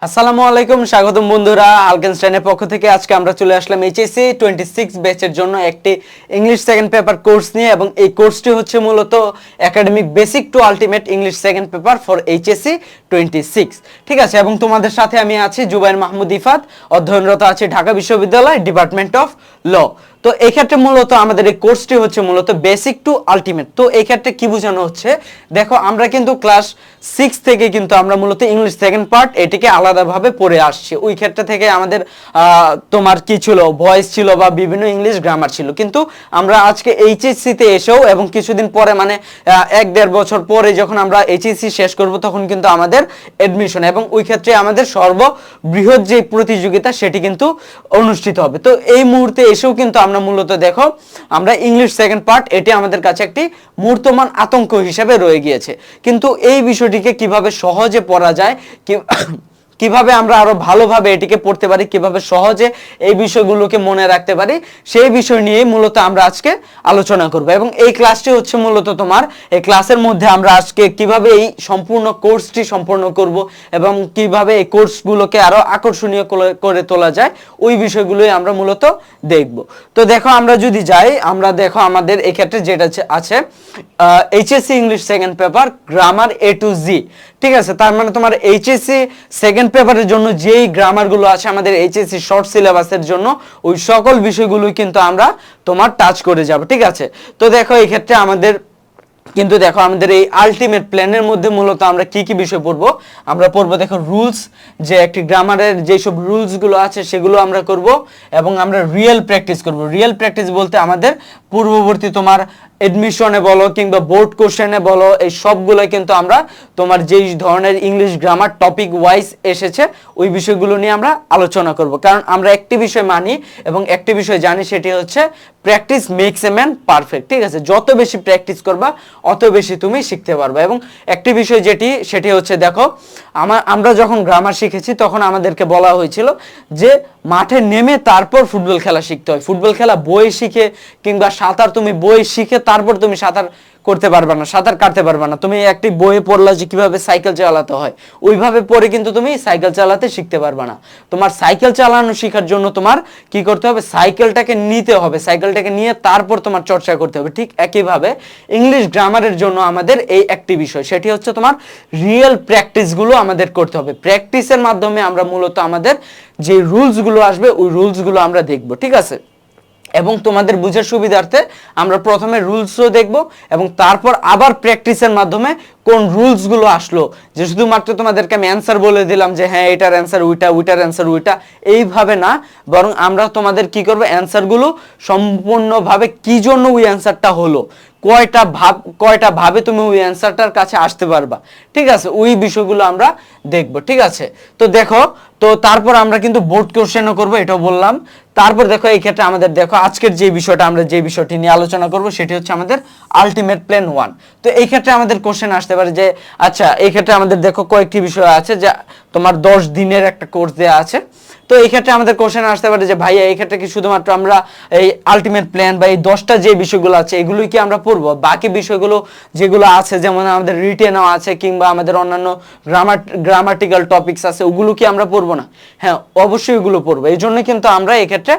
আসসালামু আলাইকুম, স্বাগতম বন্ধুরা আলকেনস্টাইনের পক্ষ থেকে। আজকে আমরা চলে আসলাম এইচএসসি 26 ব্যাচের জন্য একটি ইংলিশ সেকেন্ড পেপার কোর্স নিয়ে, এবং এই কোর্সটি হচ্ছে মূলত academic basic to ultimate English second paper for HSC 26। ঠিক আছে, এবং তোমাদের সাথে আমি আছি জুবাইর মাহমুদ ইফাত, অধ্যয়নরত আছি ঢাকা বিশ্ববিদ্যালয় ডিপার্টমেন্ট অফ ল। তো এই ক্ষেত্রে মূলত আমাদের এই কোর্সটি হচ্ছে মূলত বেসিক টু আলটিমেট। তো এই ক্ষেত্রে কি বোঝানো হচ্ছে, দেখো আমরা কিন্তু ক্লাস 6 থেকে কিন্তু আমরা মূলত ইংলিশ সেকেন্ড পার্ট এটিকে আলাদাভাবে পড়ে আসছি। ওই ক্ষেত্রে থেকে আমাদের তোমার কি ছিল, ভয়েস ছিল বা বিভিন্ন ইংলিশ গ্রামার ছিল, কিন্তু আমরা আজকে এইচএসসিতে এসেও এবং কিছুদিন পরে মানে 1-1.5 বছর পরে যখন আমরা এইচএসসি শেষ করব তখন কিন্তু আমাদের এডমিশন, এবং ওই ক্ষেত্রে আমাদের সর্ববৃহৎ যে প্রতিযোগিতা সেটি কিন্তু অনুষ্ঠিত হবে। তো এই মুহূর্তে এসেও কিন্তু আমরা মূলত দেখো আমরা ইংলিশ সেকেন্ড পার্ট এটি আমাদের কাছে একটি মূর্তমান আতঙ্ক হিসেবে রয়ে গিয়েছে। কিন্তু এই বিষয়টিকে কিভাবে সহজে পড়া যায়, কিভাবে আমরা আরো ভালোভাবে এটিকে পড়তে পারি, কিভাবে সহজে এই বিষয়গুলোকে মনে রাখতে পারি, সেই বিষয় নিয়ে মূলত আমরা আজকে আলোচনা করব। এবং এই ক্লাসটি হচ্ছে মূলত তোমার এই ক্লাসের মধ্যে আমরা আজকে কিভাবে এই সম্পূর্ণ কোর্সটি সম্পূর্ণ করব এবং কিভাবে এই কোর্সগুলোকে আরো আকর্ষণীয় করে তোলা যায়, ওই বিষয়গুলোই আমরা মূলত দেখব। তো দেখো আমরা যদি যাই, আমরা দেখো আমাদের এই ক্ষেত্রে যেটা আছে HSC English second paper grammar A to Z। ঠিক আছে, তার মানে তোমার এইচএসসি সেকেন্ড পেপারের জন্য যেই গ্রামারগুলো আছে আমাদের এইচএসসি শর্ট সিলেবাসের জন্য, ওই সকল বিষয়গুলোই কিন্তু আমরা তোমার টাচ করে যাব। ঠিক আছে, তো দেখো এই ক্ষেত্রে আমাদের কিন্তু দেখো আমাদের এই আলটিমেট প্ল্যানের মধ্যে মূলত আমরা কি কি বিষয় পড়বো, আমরা পড়বো দেখো রুলস, যে একটি গ্রামারের যেসব রুলসগুলো আছে সেগুলো আমরা করব, এবং আমরা রিয়েল প্র্যাকটিস করব। রিয়েল প্র্যাকটিস বলতে আমাদের পূর্ববর্তী তোমার এডমিশনে বলো কিংবা বোর্ড কোশ্চেনে বলো, এই সবগুলো কিন্তু আমরা তোমার যেই ধরনের ইংলিশ গ্রামার টপিক ওয়াইজ এসেছে ওই বিষয়গুলো নিয়ে আমরা আলোচনা করব। কারণ আমরা একটি বিষয় মানি এবং একটি বিষয় জানি, সেটি হচ্ছে practice makes a man perfect. ঠিক আছে, যত বেশি প্র্যাকটিস করবা অত বেশি তুমি শিখতে পারবে। এবং একটি বিষয় সেটি হচ্ছে দেখো আমরা যখন গ্রামার শিখেছি তখন আমাদেরকে বলা হয়েছিল যে মাঠে নেমে তারপর ফুটবল খেলা শিখতে হয়। ফুটবল খেলা বই শিখে কিংবা সাঁতার তুমি বই শিখে তারপর তুমি সাঁতার করতে পারবে না, সাঁতার কাটতে পারবে না। তুমি একটি বইয়ে পড়লা যে কিভাবে সাইকেল চালাতে হয়, ওইভাবে পড়ে কিন্তু তুমি সাইকেল চালাতে শিখতে পারবে না। তোমার সাইকেল চালানো শেখার জন্য তোমার কি করতে হবে, সাইকেলটাকে নিতে হবে, সাইকেলটাকে নিয়ে তারপর তোমার চর্চা করতে হবে। ঠিক একইভাবে ইংলিশ গ্রামারের জন্য আমাদের এই একটি বিষয়, সেটি হচ্ছে তোমার রিয়েল প্র্যাকটিসগুলো আমাদের করতে হবে। প্র্যাকটিসের মাধ্যমে আমরা মূলত আমাদের যে রুলসগুলো আসবে ওই রুলসগুলো আমরা দেখব। ঠিক আছে, এবং তোমাদের বুঝার সুবিধার্থে আমরা প্রথমে রুলসও দেখব এবং তারপর আবার প্র্যাকটিসের মাধ্যমে কোন রুলসগুলো আসলো, যে শুধুমাত্র তোমাদেরকে আমি অ্যান্সার বলে দিলাম যে হ্যাঁ এটার অ্যান্সার ওইটা, ওইটার অ্যান্সার ওইটা, এইভাবে না, বরং আমরা তোমাদের কি করব, অ্যান্সারগুলো সম্পূর্ণভাবে কি জন্য ওই অ্যান্সারটা হলো, কয়টা ভাবে তুমি ওই অ্যান্সারটার কাছে আসতে পারবা। ঠিক আছে, ওই বিষয়গুলো আমরা দেখব। ঠিক আছে, তো দেখো, তো তারপর আমরা কিন্তু বোর্ড কোশ্চেনও করব, এটাও বললাম। তারপর দেখো এই ক্ষেত্রে আমাদের দেখো আজকের যে বিষয়টা আমরা যে বিষয়টি নিয়ে আলোচনা করব সেটি হচ্ছে আমাদের আলটিমেট প্ল্যান 1। তো এই ক্ষেত্রে আমাদের কোশ্চেন আসতে পারে যে আচ্ছা এই ক্ষেত্রে আমাদের দেখো কয়েকটি বিষয় আছে, যে তোমার 10 দিনের একটা কোর্স দেওয়া আছে। তো এই ক্ষেত্রে আমাদের কোশ্চেন আসতে পারে যে ভাইয়া এই ক্ষেত্রে কি শুধুমাত্র আমরা এই আলটিমেট প্ল্যান বা এই 10টা যে বিষয়গুলো আছে এগুলোই কি আমরা পড়বো, বাকি বিষয়গুলো যেগুলো আছে যেমন আমাদের রিটেনও আছে কিংবা আমাদের অন্যান্য গ্রামাটিক্যাল টপিকস আছে ওগুলো কি আমরা পড়বো না? হ্যাঁ, অবশ্যই ওগুলো পড়বো। এই জন্য কিন্তু আমরা এই ক্ষেত্রে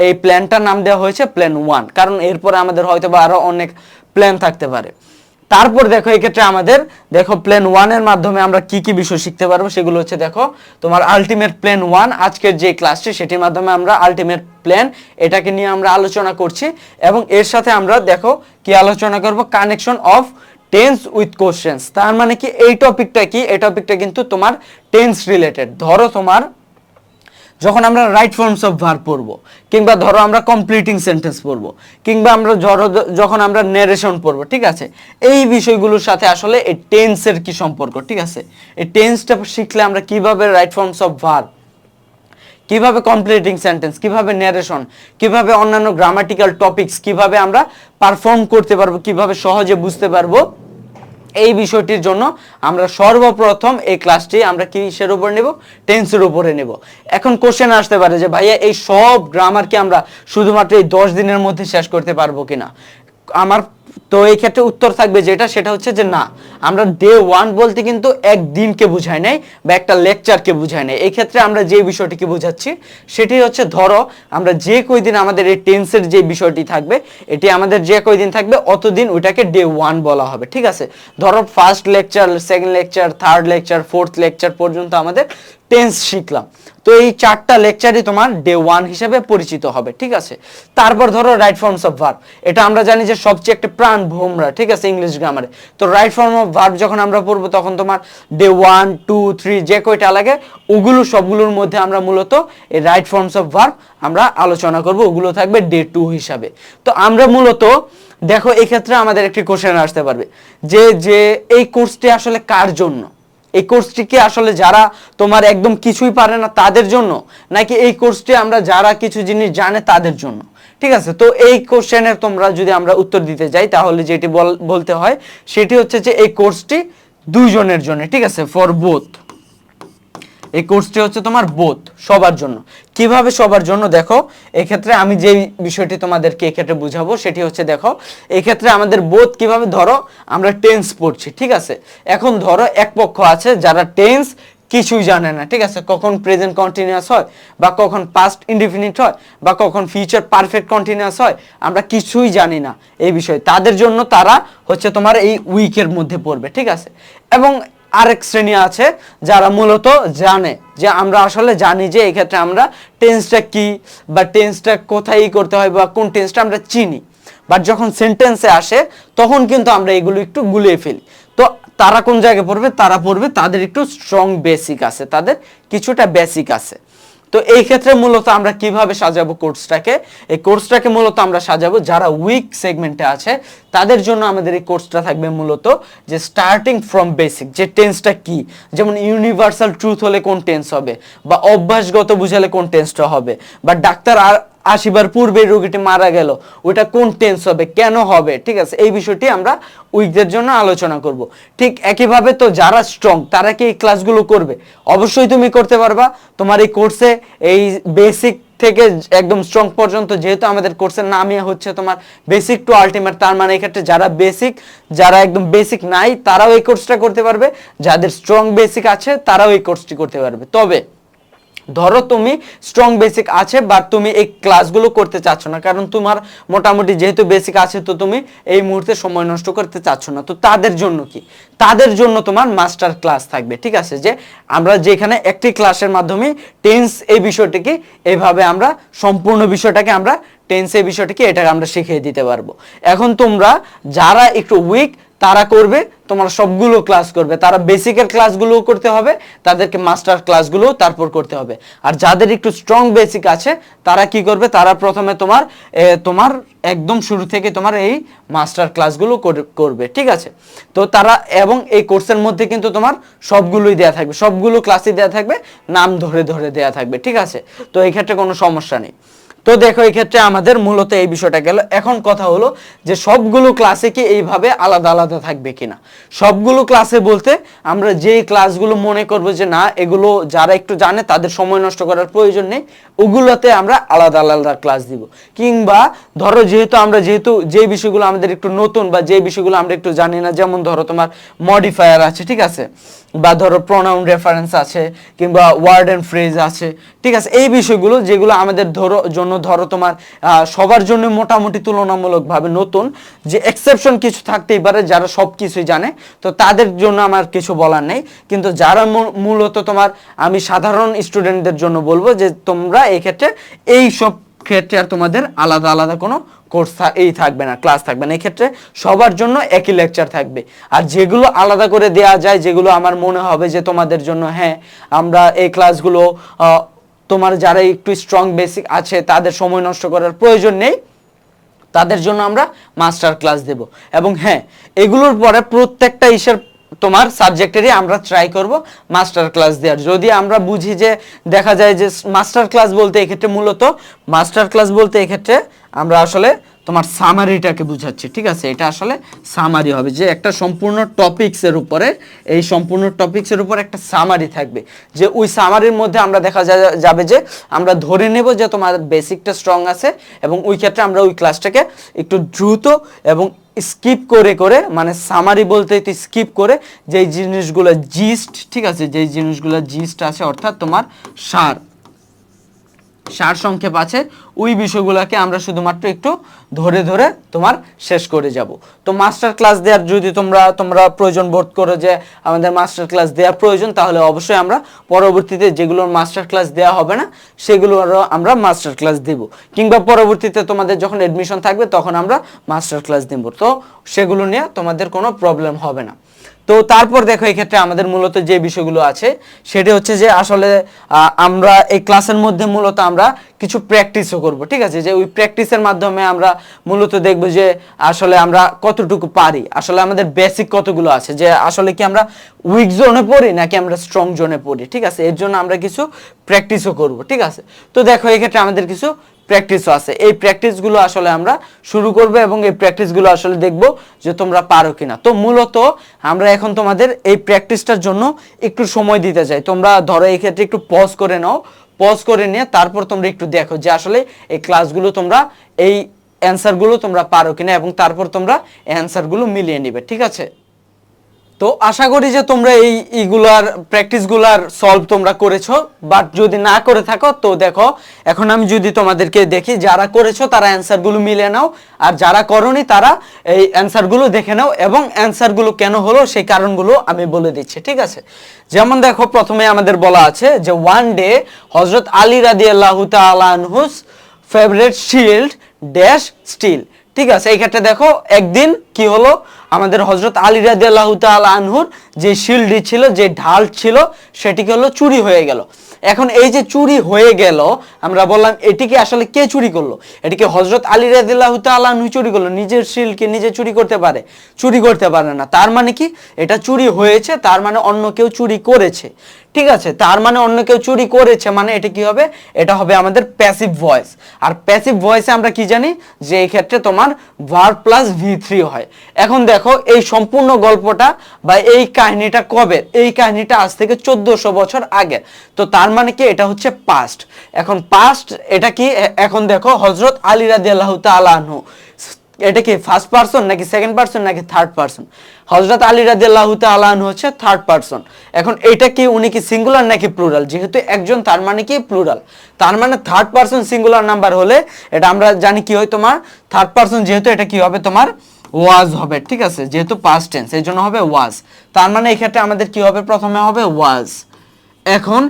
এই প্ল্যানটার নাম দেওয়া হয়েছে প্ল্যান 1, কারণ এরপরে আমাদের হয়তো বা আরো অনেক প্ল্যান থাকতে পারে। তারপর দেখো এই ক্ষেত্রে আমাদের দেখো প্ল্যান 1 এর মাধ্যমে আমরা কি কি বিষয় শিখতে পারবো, সেগুলো হচ্ছে দেখো তোমার আলটিমেট প্ল্যান 1। আজকের যে ক্লাসটি সেটির মাধ্যমে আমরা আলটিমেট প্ল্যান এটাকে নিয়ে আমরা আলোচনা করছি, এবং এর সাথে আমরা দেখো কি আলোচনা করব, connection off tense with questions. তার মানে কি এই টপিকটা কি, এই টপিকটা কিন্তু তোমার টেন্স রিলেটেড। ধরো তোমার যখন আমরা রাইট ফর্মস অফ ভার্ব পড়বো, কিংবা ধরো আমরা কমপ্লিটিং সেন্টেন্স পড়বো, কিংবা আমরা যখন আমরা ন্যারেশন পড়বো, ঠিক আছে, এই বিষয়গুলোর সাথে আসলে এই টেন্সের কি সম্পর্ক। ঠিক আছে, এই টেন্সটা শিখলে আমরা কিভাবে রাইট ফর্মস অফ ভার্ব, কিভাবে কমপ্লিটিং সেন্টেন্স, কিভাবে ন্যারেশন, কিভাবে অন্যান্য গ্রামাটিক্যাল টপিকস কিভাবে আমরা পারফর্ম করতে পারবো, কিভাবে সহজে বুঝতে পারবো, এই বিষয়টির জন্য আমরা সর্বপ্রথম এই ক্লাসটি আমরা কিসের উপর নেব, টেন্সের উপরে নেব। এখন কোশ্চেন আসতে পারে যে ভাইয়া এই সব গ্রামার কি আমরা শুধুমাত্র এই 10 দিনের মধ্যে শেষ করতে পারবো কিনা। আমার তো এই ক্ষেত্রে উত্তর থাকবে যেটা, সেটা হচ্ছে যে না, আমরা ডে 1 বলতে কিন্তু একদিনকে বুঝাই নাই বা একটা লেকচারকে বুঝাই নাই। এই ক্ষেত্রে আমরা যে বিষয়টিকে বোঝাচ্ছি সেটি হচ্ছে, ধরো আমরা যে কয়দিন আমাদের এই টেন্সের যে বিষয়টি থাকবে, এটি আমাদের যে কয়দিন থাকবে অতদিন ওইটাকে ডে 1 বলা হবে, ঠিক আছে। ধরো first lecture, second lecture, third lecture, fourth lecture পর্যন্ত আমাদের টেন্স শিখলাম। তো এই 4টা লেকচারই তোমার ডে 1 হিসেবে পরিচিত হবে, ঠিক আছে। তারপর ধরো রাইট ফর্মস অফ ভার্ব, এটা আমরা জানি যে সবচেয়ে একটা প্রাণ ভোমরা, ঠিক আছে, ইংলিশ গ্রামারে। তো রাইট ফর্ম অফ ভার্ব যখন আমরা পড়বো তখন তোমার ডে 1, 2, 3 যে কয়টা লাগে ওগুলো সবগুলোর মধ্যে আমরা মূলত এই রাইট ফর্মস অফ ভার্ব আমরা আলোচনা করব, ওগুলো থাকবে ডে 2 হিসাবে। তো আমরা মূলত দেখো এই ক্ষেত্রে আমাদের একটি কোশ্চেন আসতে পারবে যে যে এই কোর্সটি আসলে কার জন্য, এই কোর্সটি কি আসলে যারা তোমার একদম কিছুই পারে না তাদের জন্য, নাকি এই কোর্সটি আমরা যারা কিছু জিনিস জানে তাদের জন্য, ঠিক আছে। তো এই কোশ্চেনের তোমরা যদি আমরা উত্তর দিতে যাই তাহলে যেটি বলতে হয় সেটি হচ্ছে যে এই কোর্সটি দুইজনের জন্য, ঠিক আছে, ফর বোথ। এই কোর্সটি হচ্ছে তোমার বোথ, সবার জন্য। কিভাবে সবার জন্য, দেখো এক্ষেত্রে আমি যে বিষয়টি তোমাদেরকে এক্ষেত্রে বুঝাবো সেটি হচ্ছে, দেখো এক্ষেত্রে আমাদের বোথ কিভাবে, ধরো আমরা টেন্স পড়ছি, ঠিক আছে। এখন ধরো এক পক্ষ আছে যারা টেন্স কিছুই জানে না, ঠিক আছে, কখন প্রেজেন্ট কন্টিনিউয়াস হয় বা কখন পাস্ট ইনডিফিনিট হয় বা কখন ফিউচার পারফেক্ট কন্টিনিউয়াস হয়, আমরা কিছুই জানি না এই বিষয়ে। তাদের জন্য তারা হচ্ছে তোমার এই উইকের মধ্যে পড়বে, ঠিক আছে। এবং আরেক শ্রেণী আছে যারা মূলত জানে যে আমরা আসলে জানি যে এই ক্ষেত্রে আমরা টেন্সটা কি বা টেন্সটা কোথায় করতে হয় বা কোন টেন্সটা আমরা চিনি, বাট যখন সেন্টেন্সে আসে তখন কিন্তু আমরা এগুলো একটু গুলিয়ে ফেলি। তো তারা কোন জায়গায় পড়বে, তারা পড়বে তাদের একটু স্ট্রং বেসিক আছে, তাদের কিছুটা বেসিক আছে। তো এই ক্ষেত্রে মূলত আমরা কিভাবে সাজাবো কোর্সটাকে, এই কোর্সটাকে মূলত আমরা সাজাবো যারা উইক সেগমেন্টে আছে তাদের জন্য। আমাদের এই কোর্সটা থাকবে মূলত যে স্টার্টিং ফ্রম বেসিক, যে টেন্সটা কি, যেমন ইউনিভার্সাল ট্রুথ হলে কোন টেন্স হবে, বা অভ্যাসগত বুঝালে কোন টেন্সটা হবে, বা ডাক্তার আসিবার পূর্বে রোগীটি মারা গেল ওইটা কোন টেন্স হবে, কেন হবে, ঠিক আছে। এই বিষয়টি আমরা উইকদের জন্য আলোচনা করব। ঠিক একইভাবে তো যারা স্ট্রং তারা কি এই ক্লাসগুলো করবে? অবশ্যই তুমি করতে পারবা। তোমার এই কোর্সে এই বেসিক থেকে একদম স্ট্রং পর্যন্ত, যেহেতু আমাদের কোর্সের নামই হচ্ছে তোমার বেসিক টু আলটিমেট, তার মানে এই ক্ষেত্রে যারা বেসিক, যারা একদম বেসিক নাই তারাও এই কোর্সটা করতে পারবে, যাদের স্ট্রং বেসিক আছে তারাও এই কোর্সটি করতে পারবে। তবে ধরো তুমি স্ট্রং বেসিক আছে বাট তুমি এই ক্লাসগুলো করতে চাচ্ছ না, কারণ তোমার মোটামুটি যেহেতু বেসিক আছে তো তুমি এই মুহূর্তে সময় নষ্ট করতে চাচ্ছ না। তো তাদের জন্য কি, তাদের জন্য তোমার মাস্টার ক্লাস থাকবে, ঠিক আছে, যে আমরা যেখানে একটি ক্লাসের মাধ্যমে টেন্স এই বিষয়টিকে এইভাবে আমরা সম্পূর্ণ বিষয়টাকে আমরা টেন্স এই বিষয়টাকে এটাকে আমরা শিখিয়ে দিতে পারবো। এখন তোমরা যারা একটু উইক তারা করবে, তোমরা সবগুলো ক্লাস করবে, তারা বেসিকের ক্লাসগুলোও করতে হবে, তাদেরকে মাস্টার ক্লাসগুলোও তারপর করতে হবে। আর যাদের একটু স্ট্রং বেসিক আছে তারা কি করবে, তারা প্রথমে তোমার একদম শুরু থেকে তোমার এই মাস্টার ক্লাসগুলো করবে, ঠিক আছে। তো তারা, এবং এই কোর্সের মধ্যে কিন্তু তোমার সবগুলোই দেয়া থাকবে, সবগুলো ক্লাসই দেয়া থাকবে, নাম ধরে ধরে দেয়া থাকবে, ঠিক আছে। তো এই ক্ষেত্রে কোনো সমস্যা নেই। তো দেখো এই ক্ষেত্রে আমাদের মূলত এই বিষয়টা গেল। এখন কথা হলো যে সবগুলো ক্লাসে কি এইভাবে আলাদা আলাদা থাকবে কিনা। সবগুলো ক্লাসে বলতে আমরা যে ক্লাসগুলো মনে করবো যে না এগুলো যারা একটু জানে তাদের সময় নষ্ট করার প্রয়োজন নেই, ওগুলোতে আমরা আলাদা আলাদা ক্লাস দিব। কিংবা ধরো যেহেতু যে বিষয়গুলো আমাদের একটু নতুন বা যে বিষয়গুলো আমরা একটু জানি না, যেমন ধরো তোমার মডিফায়ার আছে, ঠিক আছে, বা ধরো প্রোনাউন রেফারেন্স আছে, কিংবা ওয়ার্ড এন্ড ফ্রেজ আছে, ঠিক আছে, এই বিষয়গুলো যেগুলো আমাদের ধরো তোমার সবার জন্য মোটামুটি তুলনামূলকভাবে নতুন, যে এক্সেপশন কিছু থাকতেই পারে যারা সব কিছুই জানে, তো তাদের জন্য আমার কিছু বলার নেই। কিন্তু যারা মূলত তোমার, আমি সাধারণ স্টুডেন্টদের জন্য বলবো যে তোমরা এই ক্ষেত্রে এই সব ক্ষেত্রে আর তোমাদের আলাদা আলাদা কোনো কোর্স থাকবে না, ক্লাস থাকবে না। এক্ষেত্রে সবার জন্য একই লেকচার থাকবে। আর যেগুলো আলাদা করে দেয়া যায়, যেগুলো আমার মনে হবে যে তোমাদের জন্য হ্যাঁ আমরা এই ক্লাসগুলো তোমার যারা একটু স্ট্রং বেসিক আছে তাদের সময় নষ্ট করার প্রয়োজন নেই, তাদের জন্য আমরা মাস্টার ক্লাস দেব। এবং হ্যাঁ, এগুলোর পরে প্রত্যেকটা তোমার সাবজেক্টেরই আমরা ট্রাই করব মাস্টার ক্লাস দেওয়ার। যদি আমরা বুঝি যে দেখা যায় যে মাস্টার ক্লাস বলতে এক্ষেত্রে আমরা আসলে তোমার সামারিটাকে বুঝাচ্ছি, ঠিক আছে। এটা আসলে সামারি হবে, যে একটা সম্পূর্ণ টপিকসের উপরে, এই সম্পূর্ণ টপিকসের উপর একটা সামারি থাকবে, যে ওই সামারির মধ্যে আমরা দেখা যাবে যে আমরা ধরে নেব যে তোমার বেসিকটা স্ট্রং আছে, এবং ওই ক্ষেত্রে আমরা ওই ক্লাসটাকে একটু দ্রুত এবং স্কিপ করে করে, মানে সামারি বলতে স্কিপ করে যেই জিনিসগুলো জিস্ট, ঠিক আছে, যেই জিনিসগুলো জিস্ট আছে অর্থাৎ তোমার সার সংক্ষেপ আছে, ওই বিষয়গুলোকে আমরা শুধুমাত্র একটু ধরে ধরে তোমার শেষ করে যাব। তো মাস্টার ক্লাস দেওয়ার যদি তোমরা প্রয়োজন বোধ করো যে আমাদের মাস্টার ক্লাস দেওয়ার প্রয়োজন, তাহলে অবশ্যই আমরা পরবর্তীতে যেগুলোর মাস্টার ক্লাস দেওয়া হবে না সেগুলোরও আমরা মাস্টার ক্লাস দেব, কিংবা পরবর্তীতে তোমাদের যখন এডমিশন থাকবে তখন আমরা মাস্টার ক্লাস দেব। তো সেগুলো নিয়ে তোমাদের কোনো প্রবলেম হবে না। তো তারপর দেখো এক্ষেত্রে আমাদের মূলত যে বিষয়গুলো আছে সেটা হচ্ছে যে আসলে আমরা এই ক্লাসের মধ্যে মূলত আমরা কিছু প্র্যাকটিসও করব, ঠিক আছে, যে ওই প্র্যাকটিসের মাধ্যমে আমরা মূলত দেখব যে আসলে আমরা কতটুকু পারি, আসলে আমাদের বেসিক কতগুলো আছে, যে আসলে কি আমরা উইক জোনে পড়ি নাকি আমরা স্ট্রং জোনে পড়ি, ঠিক আছে, এর জন্য আমরা কিছু প্র্যাকটিসও করব, ঠিক আছে। তো দেখো এক্ষেত্রে আমাদের কিছু প্র্যাকটিসও আছে, এই প্র্যাকটিসগুলো আসলে আমরা শুরু করব এবং এই প্র্যাকটিসগুলো আসলে দেখব যে তোমরা পারো কিনা। তো মূলত আমরা এখন তোমাদের এই প্র্যাকটিসটার জন্য একটু সময় দিতে চাই। তোমরা ধরো এই ক্ষেত্রে একটু পজ করে নাও, পজ করে নিয়ে তারপর তোমরা একটু দেখো যে আসলে এই ক্লাসগুলো তোমরা এই অ্যান্সারগুলো তোমরা পারো কিনা, এবং তারপর তোমরা অ্যান্সারগুলো মিলিয়ে নিবে, ঠিক আছে। তো আশা করি যে তোমরা এইগুলার প্র্যাকটিসগুলার সলভ তোমরা করেছো, বাট যদি না করে থাকো তো দেখো এখন আমি যদি তোমাদেরকে দেখি যারা করেছো তারা অ্যান্সারগুলো মিলিয়ে নাও, আর যারা করোনি তারা এই অ্যান্সারগুলো দেখে নাও, এবং অ্যান্সারগুলো কেন হলো সেই কারণগুলো আমি বলে দিচ্ছি, ঠিক আছে। যেমন দেখো প্রথমে আমাদের বলা আছে যে ওয়ান ডে হযরত আলী রাদিয়াল্লাহু তাআলা আনহুস ফেভারিট শিল্ড ড্যাশ স্টিল, ঠিক আছে। এই ক্ষেত্রে দেখো একদিন কি হলো, আমাদের হযরত আলী রাদিয়াল্লাহু তাআলা আনহুর যে শিল্ডটি ছিল, যে ঢাল ছিল, সেটি কি হলো চুরি হয়ে গেল। এখন এই যে চুরি হয়ে গেল, আমরা বললাম এটিকে আসলে কে চুরি করলো, এটিকে হযরত আলী রাদিয়াল্লাহু তাআলা আনহু চুরি করলো। নিজের শিল্ডকে নিজে চুরি করতে পারে? চুরি করতে পারে না। তার মানে কি এটা চুরি হয়েছে, তার মানে অন্য কেউ চুরি করেছে, ঠিক আছে। তার মানে অন্য কেউ চুরি করেছে, মানে এটা কি হবে, এটা হবে আমাদের প্যাসিভ ভয়েস। আর প্যাসিভ ভয়েসে আমরা কি জানি যে এই ক্ষেত্রে তোমার ভার্ব প্লাস V3 হয়। এখন দেখো এই সম্পূর্ণ গল্পটা বা এই কাহিনীটা কবে, এই কাহিনীটা আজ থেকে 1400 বছর আগে। তো তার মানে কি এটা হচ্ছে পাস্ট। এখন পাস্ট এটা কি, এখন দেখো হযরত আলী রাদিয়াল্লাহু তাআলা আনহু, এটা কি ফার্স্ট পারসন নাকি সেকেন্ড পারসন নাকি থার্ড পারসন? হযরত আলী রাদিয়াল্লাহু তাআলা আনহু হচ্ছে থার্ড পারসন। এখন এটা কি উনি কি সিঙ্গুলার নাকি প্লুরাল? যেহেতু একজন তার মানে কি প্লুরাল, তার মানে থার্ড পারসন সিঙ্গুলার নাম্বার হলে এটা আমরা জানি কি হয় তোমার থার্ড পারসন, যেহেতু এটা কি হবে তোমার ওয়াজ হবে, ঠিক আছে, যেহেতু পাস্ট টেন্স এই জন্য হবে ওয়াজ। তার মানে এই ক্ষেত্রে আমাদের কি হবে, প্রথমে হবে ওয়াজ। এখন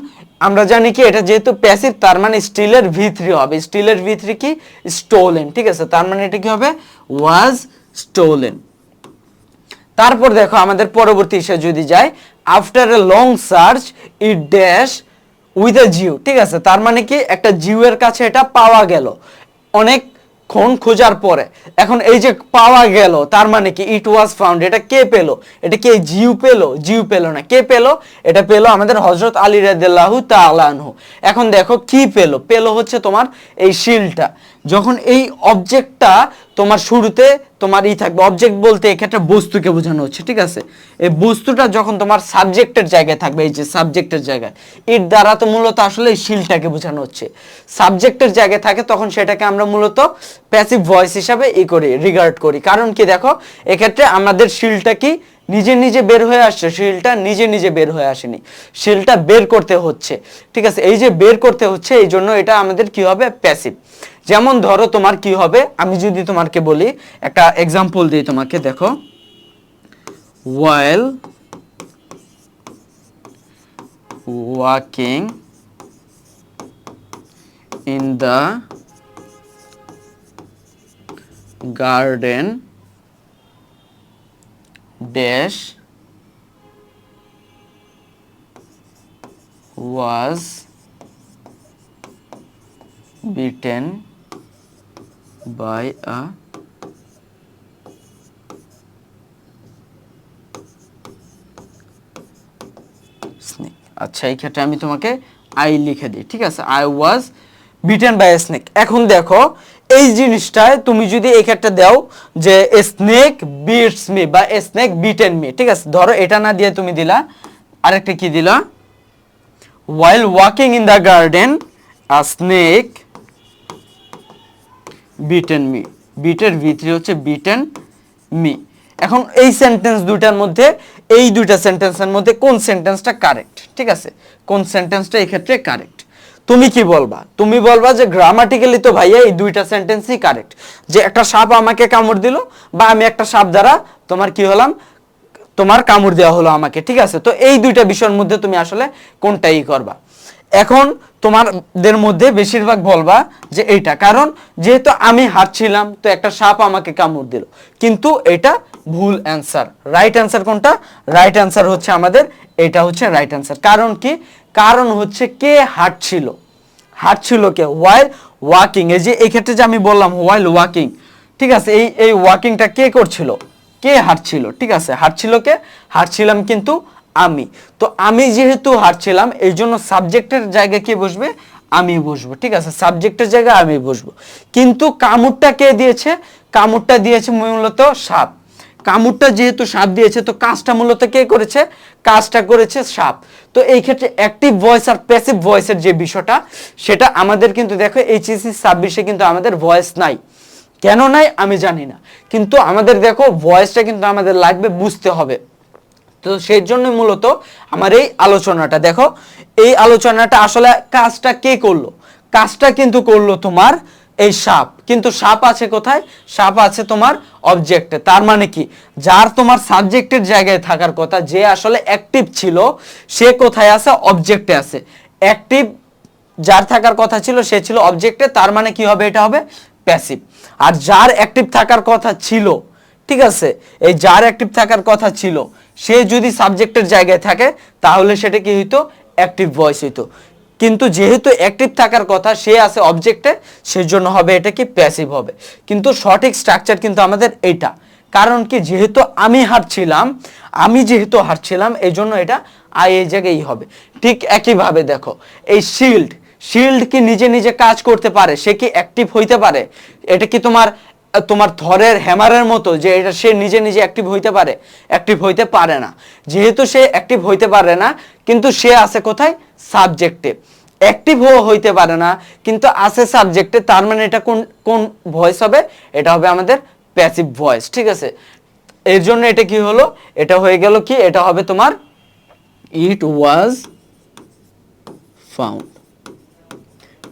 আমরা জানি কি এটা যেহেতু প্যাসিভ, তার মানে স্টিলের V3 হবে। স্টিলের V3 কি স্টোলেন, ঠিক আছে, তার মানে এটা কি হবে ওয়াজ স্টোলেন। তারপর দেখো আমাদের পরবর্তী হিসেবে যদি যাই, after a long search it dash with a Jew, ঠিক আছে, তার মানে কি একটা জিউয়ের কাছে এটা পাওয়া গেল অনেক ক্ষণ খোঁজার পরে। এখন এই যে পাওয়া গেল তার মানে কি ইট ওয়াজ ফাউন্ড, এটা কে পেলো, এটা কে জিউ পেলো? জিউ পেলো না, কে পেলো? এটা পেলো আমাদের হযরত আলী রাদিয়াল্লাহু তাআলা আনহু। এখন দেখো কি পেলো, পেলো হচ্ছে তোমার এই শিলটা। যখন এই অবজেক্টটা তোমার শুরুতে তোমার থাকবে, অবজেক্ট বলতে এক্ষেত্রে বস্তুকে বোঝানো হচ্ছে, ঠিক আছে। এই বস্তুটা যখন তোমার সাবজেক্টের জায়গায় থাকবে, এই যে সাবজেক্টের জায়গায়, এর দ্বারা তো মূলত আসলে এই শিলটাকে বোঝানো হচ্ছে। সাবজেক্টের জায়গায় থাকে তখন সেটাকে আমরা মূলত প্যাসিভ ভয়েস হিসাবে করি, রিগার্ড করি। কারণ কি দেখো এক্ষেত্রে আমাদের শিলটা কি নিজে নিজে বের হয়ে আসছে, শিলটা নিজে নিজে বের হয়ে আসেনি, শিলটা বের করতে হচ্ছে, ঠিক আছে। এই যে বের করতে হচ্ছে এই জন্য এটা আমাদের কি হবে প্যাসিভ। যেমন ধরো তোমার কি হবে, আমি যদি তোমাকে বলি একটা এক্সাম্পল দিই তোমাকে, দেখো while walking in the garden dash was beaten by a snake. আচ্ছা এই ক্ষেত্রে আমি তোমাকে আই লিখে দিই, ঠিক আছে, I was bitten by a snake. এখন দেখো এই জিনিসটায় তুমি যদি এই ক্ষেত্রে দাও যে এ স্নেক বিটস মি বা এ স্নেক বিটেন মি, ঠিক আছে, ধরো এটা না দিয়ে তুমি দিলা আরেকটা কি দিলা, while walking in the garden a snake bitten me, বিটের V3 হচ্ছে বিটেন, মি। এখন এই সেন্টেন্স দুইটার মধ্যে, এই দুইটা সেন্টেন্সের মধ্যে কোন সেন্টেন্সটা কারেক্ট, ঠিক আছে, কোন সেন্টেন্সটা এই ক্ষেত্রে কারেক্ট? তুমি কি বলবা? তুমি বলবা যে গ্রামাটিক্যালি তো ভাইয়া এই দুইটা সেন্টেন্সই কারেক্ট, যে একটা সাপ আমাকে কামড় দিল বা আমি একটা সাপ দ্বারা তোমার কি হলাম, তোমার কামড় দেওয়া হলো আমাকে, ঠিক আছে। তো এই দুইটা বিষয়ের মধ্যে তুমি আসলে কোনটাই করবা? এখন তোমাদের মধ্যে বেশিরভাগ বলবা যে এইটা, কারণ যেহেতু আমি হাঁটছিলাম তো একটা সাপ আমাকে কামড় দিল, কিন্তু এটা ভুল অ্যান্সার। রাইট অ্যান্সার কোনটা? রাইট অ্যান্সার হচ্ছে আমাদের এটা হচ্ছে রাইট অ্যান্সার। কারণ কি? কারণ হচ্ছে কে হাঁটছিল, হাঁটছিল কে? ওয়াইল ওয়াকিং। এই যে এই ক্ষেত্রে যে আমি বললাম ওয়াইল ওয়াকিং, ঠিক আছে, এই ওয়াকিংটা কে করছিল? কে হাঁটছিল? ঠিক আছে, হাঁটছিল কে? হাঁটছিলাম কিন্তু আমি। তো আমি যেহেতু হাঁটছিলাম এই জন্য সাবজেক্টের জায়গায় কে বসবে? আমি বসবো, ঠিক আছে, সাবজেক্টের জায়গায় আমি বসবো। কিন্তু কামড়টা কে দিয়েছে? কামড়টা দিয়েছে মূলত সাপ। কামড়টা যেহেতু সাপ দিয়েছে তো কাজটা মূলত কে করেছে? কাজটা করেছে সাপ। তো এই ক্ষেত্রে অ্যাক্টিভ ভয়েস আর প্যাসিভ ভয়েসের যে বিষয়টা, সেটা আমাদের কিন্তু দেখো এইচএসসি 26-এ কিন্তু আমাদের ভয়েস নাই। কেন নাই আমি জানি না, কিন্তু আমাদের দেখো ভয়েসটা কিন্তু আমাদের লাগবে, বুঝতে হবে। তো সেই জন্য মূলত আমার এই আলোচনাটা, দেখো এই আলোচনাটা আসলে কাজটা কে করলো? কাজটা কিন্তু করলো তোমার এই সাপ। কিন্তু সাপ আছে কোথায়? সাপ আছে তোমার অবজেক্টে। তার মানে কি, যার তোমার সাবজেক্টের জায়গায় থাকার কথা, যে আসলে অ্যাক্টিভ ছিল, সে কোথায় আছে? অবজেক্টে আছে। অ্যাক্টিভ যার থাকার কথা ছিল সে ছিল অবজেক্টে, তার মানে কি হবে? এটা হবে প্যাসিভ। আর যার অ্যাক্টিভ থাকার কথা ছিল, ঠিক আছে, এই যার অ্যাক্টিভ থাকার কথা ছিল সে যদি সাবজেক্টের জায়গায় থাকে তাহলে সেটা কি হইতো? অ্যাক্টিভ ভয়েস হইতো। কিন্তু যেহেতু অ্যাক্টিভ থাকার কথা, সে আছে অবজেক্টে, সেজন্য হবে এটা কি? প্যাসিভ হবে। কিন্তু সঠিক স্ট্রাকচার কিন্তু আমাদের এইটা। কারণ কি, যেহেতু আমি হাঁটছিলাম, আমি যেহেতু হাঁটছিলাম এই জন্য এটা আই এই জায়গায় হবে। ঠিক একইভাবে দেখো এই শিল্ড, শিল্ড কি নিজে নিজে কাজ করতে পারে? সে কি অ্যাক্টিভ হইতে পারে? এটা কি তোমার তোমার থরের হ্যামারের মতো যে এটা সে নিজে নিজে অ্যাক্টিভ হইতে পারে? অ্যাক্টিভ হইতে পারে না। যেহেতু সে অ্যাক্টিভ হইতে পারে না, কিন্তু সে আছে কোথায়? সাবজেক্টে। অ্যাক্টিভ হইতে পারে না কিন্তু আছে সাবজেক্টে, তার মানে এটা কোন কোন ভয়েস হবে? এটা হবে আমাদের প্যাসিভ ভয়েস, ঠিক আছে। এর জন্য এটা কি হলো? এটা হয়ে গেল কি? এটা হবে তোমার ইট ওয়াজ ফাউন্ড।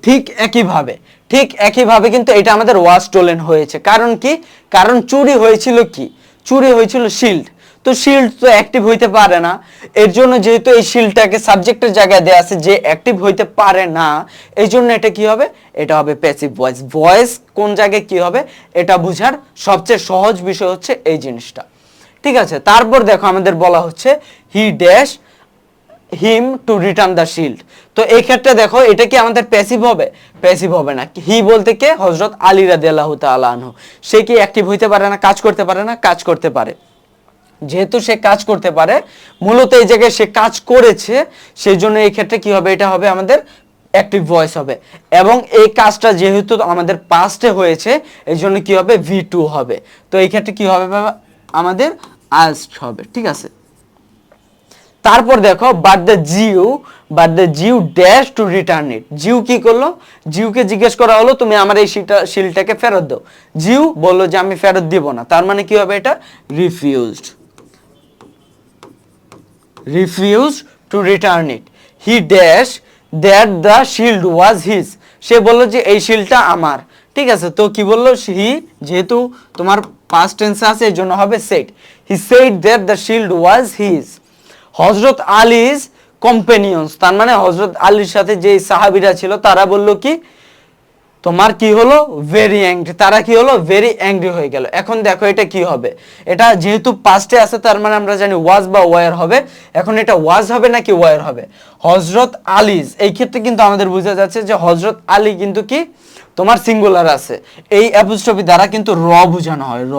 ঠিক একইভাবে, ঠিক একইভাবে কিন্তু এটা আমাদের ওয়াজ স্টোলেন হয়েছে। কারণ কি? কারণ চুরি হয়েছিল কি? চুরি হয়েছিল শিল্ড। তো শিল্ড তো অ্যাক্টিভ হইতে পারে না, এর জন্য যেহেতু এই শিল্ডটাকে সাবজেক্টের জায়গায় দেওয়া আছে, যে অ্যাক্টিভ হইতে পারে না, এই জন্য এটা কি হবে? এটা হবে প্যাসিভ ভয়েস। ভয়েস কোন জায়গায় কি হবে এটা বোঝার সবচেয়ে সহজ বিষয় হচ্ছে এই জিনিসটা, ঠিক আছে। তারপর দেখো আমাদের বলা হচ্ছে he dash him to return the shield. তো এই ক্ষেত্রে দেখো এটা কি আমাদের প্যাসিভ হবে? প্যাসিভ হবে না। হি বলতে কে? হযরত আলী রাদিয়াল্লাহু তাআলা আনহু। সে কি অ্যাক্টিভ হইতে পারে না? কাজ করতে পারে না? কাজ করতে পারে। যেহেতু সে কাজ করতে পারে, মূলত এই জায়গায় সে কাজ করেছে, সেই জন্য এই ক্ষেত্রে কি হবে? এটা হবে আমাদের অ্যাক্টিভ ভয়েস হবে। এবং এই কাজটা যেহেতু আমাদের পাস্টে হয়েছে, এই জন্য কি হবে? V2 হবে। তো এই ক্ষেত্রে কি হবে? আমাদের আস্ট হবে, ঠিক আছে। তারপর দেখো but the Jew dash to return it. Jew কি করলো? জিউকে জিজ্ঞেস করা হলো তুমি আমার এই শিলটাকে ফেরত দাও। জিউ বললো যে আমি ফেরত দিব না। তার মানে কি হবে? এটা refused to return it. He dash that the shield was his. সে বললো যে এই শিলটা আমার, ঠিক আছে। তো কি বললো? হি যেহেতু তোমার পাস্ট টেন্স আছে এই জন্য হবে said. He said that the shield was his. Hazrat Ali's companions, তার মানে হযরত আলীর সাথে যে সাহাবীরা ছিল তারা বলল কি? তোমার কি হলো? Very angry. তারা কি হলো? ভেরি অ্যাংরি হয়ে গেল। এখন দেখো এটা কি হবে? এটা যেহেতু পাস্টে আছে তার মানে আমরা জানি ওয়াজ বা ওয়ার হবে। এখন এটা ওয়াজ হবে নাকি ওয়ার হবে? হযরত আলীজ, এই ক্ষেত্রে কিন্তু আমাদের বোঝা যাচ্ছে যে হযরত আলী কিন্তু কি তোমার সিঙ্গুলার আছে, এই অ্যাপোস্ট্রফি দ্বারা কিন্তু র বোঝানো হয়, র।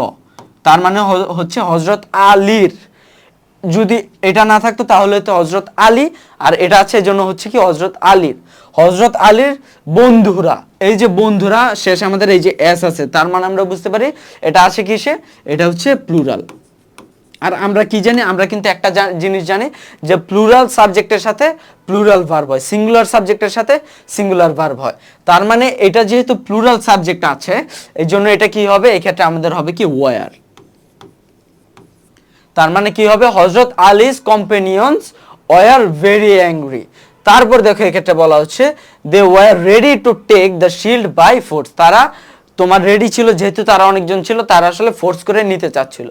তার মানে হচ্ছে হযরত আলীর। যদি এটা না থাকতো তাহলে তো হযরত আলী, আর এটা আছে এজন্য হচ্ছে কি হযরত আলীর। হযরত আলীর বন্ধুরা, এই যে বন্ধুরা শেষ আমাদের এই যে এস আছে, তার মানে আমরা বুঝতে পারি এটা আছে কিসে? এটা হচ্ছে প্লুরাল। আর আমরা কি জানি? আমরা কিন্তু একটা জিনিস জানি যে প্লুরাল সাবজেক্টের সাথে প্লুরাল ভার্ব হয়, সিঙ্গুলার সাবজেক্টের সাথে সিঙ্গুলার ভার্ব হয়। তার মানে এটা যেহেতু প্লুরাল সাবজেক্ট আছে এই জন্য এটা কি হবে? এই ক্ষেত্রে আমাদের হবে কি ওয়ার। তার মানে কি হবে, Hazrat Ali's companions were very angry. তারপর দেখো এক্ষেত্রে বলা হচ্ছে they were ready to take the shield by force, তারা তোমার রেডি ছিল, যেহেতু তারা অনেকজন ছিল, তারা আসলে ফোর্স করে নিতে চাচ্ছিল।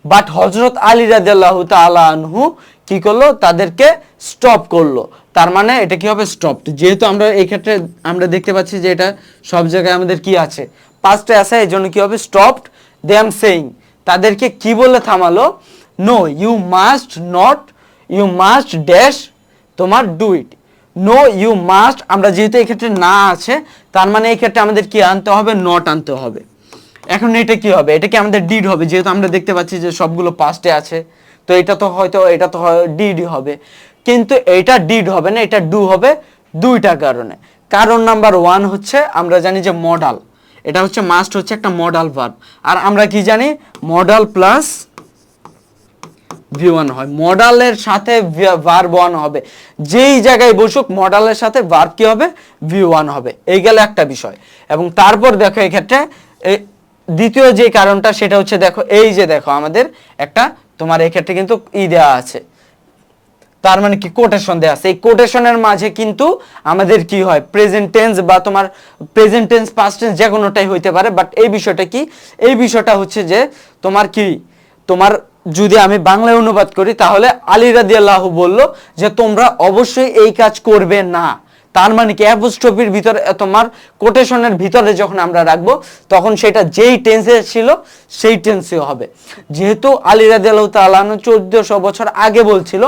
বাট হযরত আলী রাদিয়াল্লাহু তাআলা আনহু কি করলো, তাদেরকে স্টপ করলো। তার মানে এটা কি হবে, স্টপড। যেহেতু আমরা এই ক্ষেত্রে আমরা দেখতে পাচ্ছি যে এটা সব জায়গায় আমাদের কি আছে, পাস্টে আছে, এই জন্য কি হবে, স্টপড দেম সেইং, তাদেরকে কি বলে থামালো, no you must not, you must dash তোমার do it, no you must, আমরা যেহেতু এই ক্ষেত্রে না আছে, তার মানে এই ক্ষেত্রে আমাদের কি আনতে হবে, নট আনতে হবে। এখন এটা কি হবে, এটা কি আমাদের ডিড হবে, যেহেতু আমরা দেখতে পাচ্ছি যে সবগুলো পাস্টে আছে, তো এটা তো হয়তো এটা তো ডিড হবে, কিন্তু এটা ডিড হবে না, এটা ডু হবে দুইটা কারণে। কারণ নাম্বার ওয়ান হচ্ছে আমরা জানি যে মডাল, এটা হচ্ছে মাস্ট হচ্ছে একটা মডাল ভার্ব, আর আমরা কি জানি মডাল প্লাস V1 হয়, মডালের সাথে ভার্ব 1 হবে, যেই জায়গায় বসুক মডালের সাথে ভার্ব কি হবে, V1 হবে। এই গেল একটা বিষয়। এবং তারপর দেখো এই ক্ষেত্রে দ্বিতীয় যে কারণটা সেটা হচ্ছে দেখো, এই যে দেখো আমাদের একটা তোমার এই ক্ষেত্রে কিন্তু দেয়া আছে, তার মানে কি কোটেশন দেয়া আছে, এই কোটেশনের মাঝে কিন্তু আমাদের কি হয়, প্রেজেন্ট টেন্স বা তোমার প্রেজেন্ট টেন্স পাস্ট টেন্স যে কোনোটাই হইতে পারে। বাট এই বিষয়টা কি, এই বিষয়টা হচ্ছে যে তোমার কি, তোমার যদি আমি বাংলায় অনুবাদ করি তাহলে আলী রাদিয়াল্লাহু বলল যে তোমরা অবশ্যই এই কাজ করবে না, তার মানে কি অ্যাপোস্ট্রফির ভিতরে তোমার কোটেশনের ভিতরে যখন আমরা রাখবো তখন সেটা যেই টেন্সে ছিল সেই টেন্সে হবে। যেহেতু আলী রাদিয়াল্লাহু তাআলা 1400 বছর আগে বলছিল,